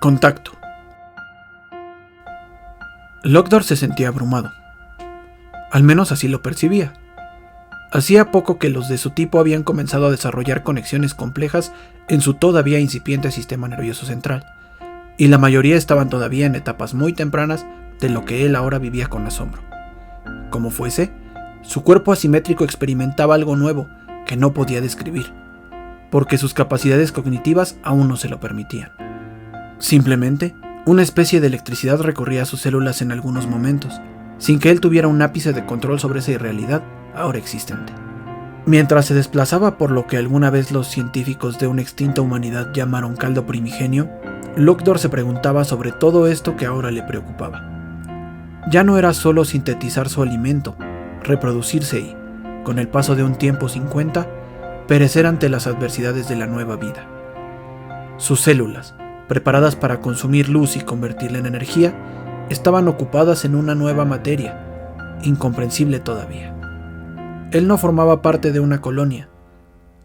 Contacto. Lokdor se sentía abrumado. Al menos así lo percibía. Hacía poco que los de su tipo habían comenzado a desarrollar conexiones complejas en su todavía incipiente sistema nervioso central, y la mayoría estaban todavía en etapas muy tempranas de lo que él ahora vivía con asombro. Como fuese, su cuerpo asimétrico experimentaba algo nuevo que no podía describir, porque sus capacidades cognitivas aún no se lo permitían. Simplemente, una especie de electricidad recorría sus células en algunos momentos, sin que él tuviera un ápice de control sobre esa irrealidad ahora existente. Mientras se desplazaba por lo que alguna vez los científicos de una extinta humanidad llamaron caldo primigenio, Lokdor se preguntaba sobre todo esto que ahora le preocupaba. Ya no era solo sintetizar su alimento, reproducirse y, con el paso de un tiempo sin cuenta, perecer ante las adversidades de la nueva vida. Sus células, preparadas para consumir luz y convertirla en energía, estaban ocupadas en una nueva materia, incomprensible todavía. Él no formaba parte de una colonia.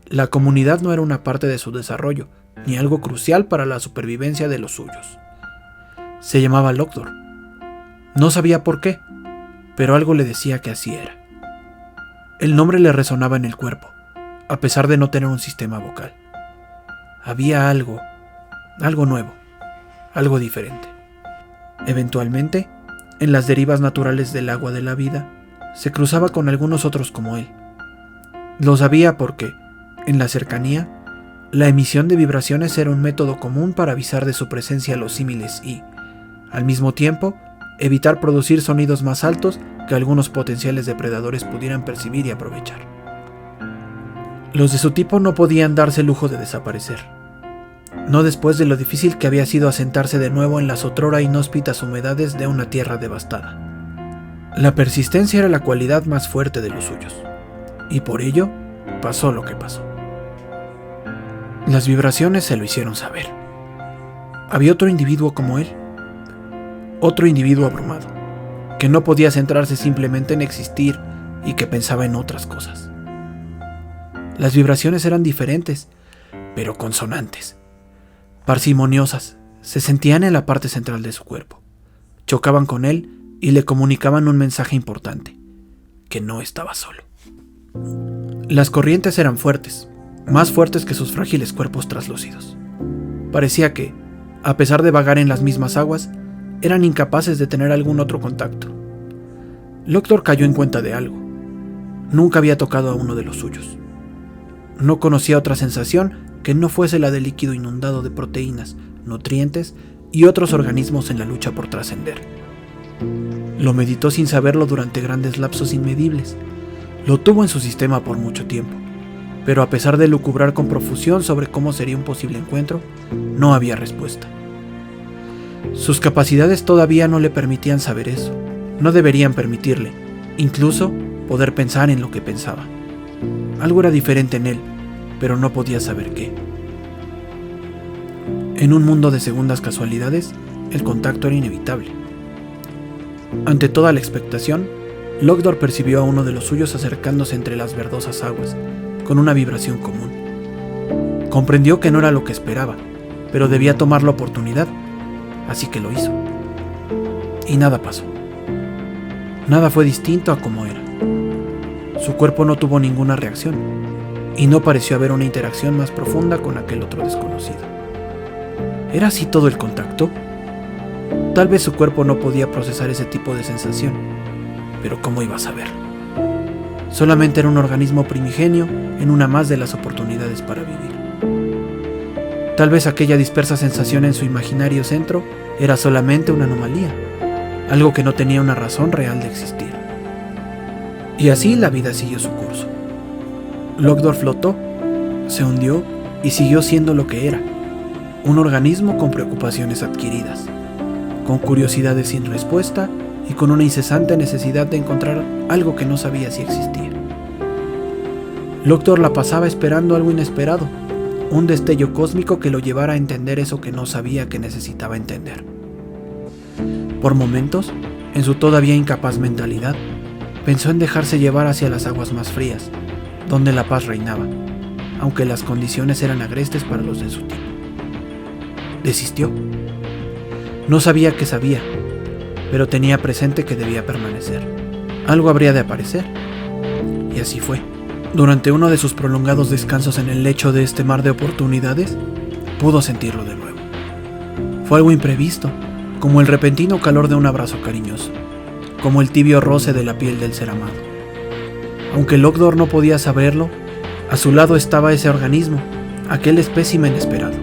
La comunidad no era una parte de su desarrollo, ni algo crucial para la supervivencia de los suyos. Se llamaba Lokdor. No sabía por qué, pero algo le decía que así era. El nombre le resonaba en el cuerpo, a pesar de no tener un sistema vocal. Había algo nuevo, algo diferente. Eventualmente, en las derivas naturales del agua de la vida, se cruzaba con algunos otros como él. Lo sabía porque, en la cercanía, la emisión de vibraciones era un método común para avisar de su presencia a los símiles y, al mismo tiempo, evitar producir sonidos más altos que algunos potenciales depredadores pudieran percibir y aprovechar. Los de su tipo no podían darse el lujo de desaparecer. No después de lo difícil que había sido asentarse de nuevo en las otrora inhóspitas humedades de una tierra devastada. La persistencia era la cualidad más fuerte de los suyos, y por ello pasó lo que pasó. Las vibraciones se lo hicieron saber. Había otro individuo como él, otro individuo abrumado, que no podía centrarse simplemente en existir y que pensaba en otras cosas. Las vibraciones eran diferentes, pero consonantes, parsimoniosas, se sentían en la parte central de su cuerpo, chocaban con él y le comunicaban un mensaje importante, que no estaba solo. Las corrientes eran fuertes, más fuertes que sus frágiles cuerpos traslúcidos. Parecía que, a pesar de vagar en las mismas aguas, eran incapaces de tener algún otro contacto. Lokdor cayó en cuenta de algo. Nunca había tocado a uno de los suyos. No conocía otra sensación que no fuese la del líquido inundado de proteínas, nutrientes y otros organismos en la lucha por trascender. Lo meditó sin saberlo durante grandes lapsos inmedibles. Lo tuvo en su sistema por mucho tiempo, pero a pesar de lucubrar con profusión sobre cómo sería un posible encuentro, no había respuesta. Sus capacidades todavía no le permitían saber eso, no deberían permitirle, incluso poder pensar en lo que pensaba. Algo era diferente en él, pero no podía saber qué. En un mundo de segundas casualidades, el contacto era inevitable. Ante toda la expectación, Lokdor percibió a uno de los suyos acercándose entre las verdosas aguas, con una vibración común. Comprendió que no era lo que esperaba, pero debía tomar la oportunidad, así que lo hizo. Y nada pasó. Nada fue distinto a como era. Su cuerpo no tuvo ninguna reacción, y no pareció haber una interacción más profunda con aquel otro desconocido. ¿Era así todo el contacto? Tal vez su cuerpo no podía procesar ese tipo de sensación, pero ¿cómo iba a saber? Solamente era un organismo primigenio en una más de las oportunidades para vivir. Tal vez aquella dispersa sensación en su imaginario centro era solamente una anomalía, algo que no tenía una razón real de existir. Y así la vida siguió su curso. Lokdor flotó, se hundió y siguió siendo lo que era, un organismo con preocupaciones adquiridas, con curiosidades sin respuesta y con una incesante necesidad de encontrar algo que no sabía si existía. Lokdor la pasaba esperando algo inesperado, un destello cósmico que lo llevara a entender eso que no sabía que necesitaba entender. Por momentos, en su todavía incapaz mentalidad, pensó en dejarse llevar hacia las aguas más frías, donde la paz reinaba, aunque las condiciones eran agrestes para los de su tipo. Desistió, No sabía qué sabía, pero tenía presente que debía permanecer. Algo habría de aparecer. Y así fue. Durante uno de sus prolongados descansos en el lecho de este mar de oportunidades, pudo sentirlo de nuevo. Fue algo imprevisto, como el repentino calor de un abrazo cariñoso, como el tibio roce de la piel del ser amado. Aunque Lockdor no podía saberlo, a su lado estaba ese organismo, aquel espécimen esperado,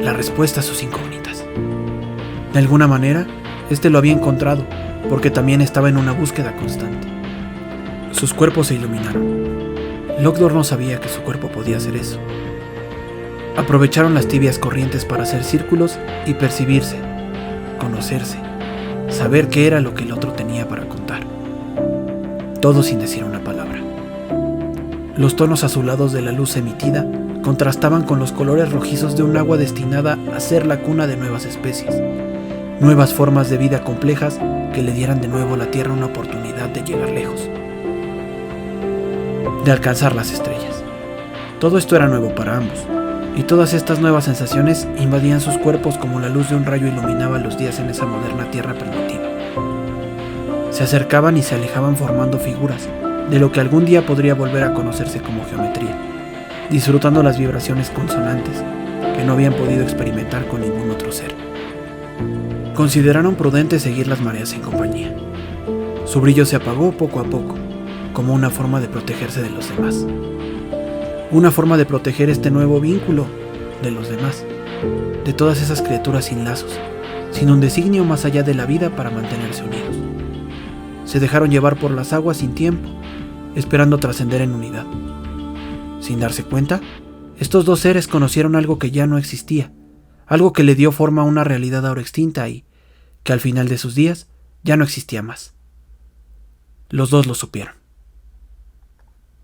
la respuesta a sus incógnitas. De alguna manera, este lo había encontrado, porque también estaba en una búsqueda constante. Sus cuerpos se iluminaron. Lockdor no sabía que su cuerpo podía hacer eso. Aprovecharon las tibias corrientes para hacer círculos y percibirse, conocerse, saber qué era lo que el otro tenía para contar. Todo sin decir una palabra. Los tonos azulados de la luz emitida contrastaban con los colores rojizos de un agua destinada a ser la cuna de nuevas especies, nuevas formas de vida complejas que le dieran de nuevo a la Tierra una oportunidad de llegar lejos, de alcanzar las estrellas. Todo esto era nuevo para ambos, y todas estas nuevas sensaciones invadían sus cuerpos como la luz de un rayo iluminaba los días en esa moderna Tierra primitiva. Se acercaban y se alejaban formando figuras de lo que algún día podría volver a conocerse como geometría, disfrutando las vibraciones consonantes que no habían podido experimentar con ningún otro ser. Consideraron prudente seguir las mareas en compañía. Su brillo se apagó poco a poco, como una forma de protegerse de los demás. Una forma de proteger este nuevo vínculo de los demás, de todas esas criaturas sin lazos, sin un designio más allá de la vida para mantenerse unidos. Se dejaron llevar por las aguas sin tiempo, esperando trascender en unidad. Sin darse cuenta, estos dos seres conocieron algo que ya no existía, algo que le dio forma a una realidad ahora extinta y que al final de sus días ya no existía más. Los dos lo supieron.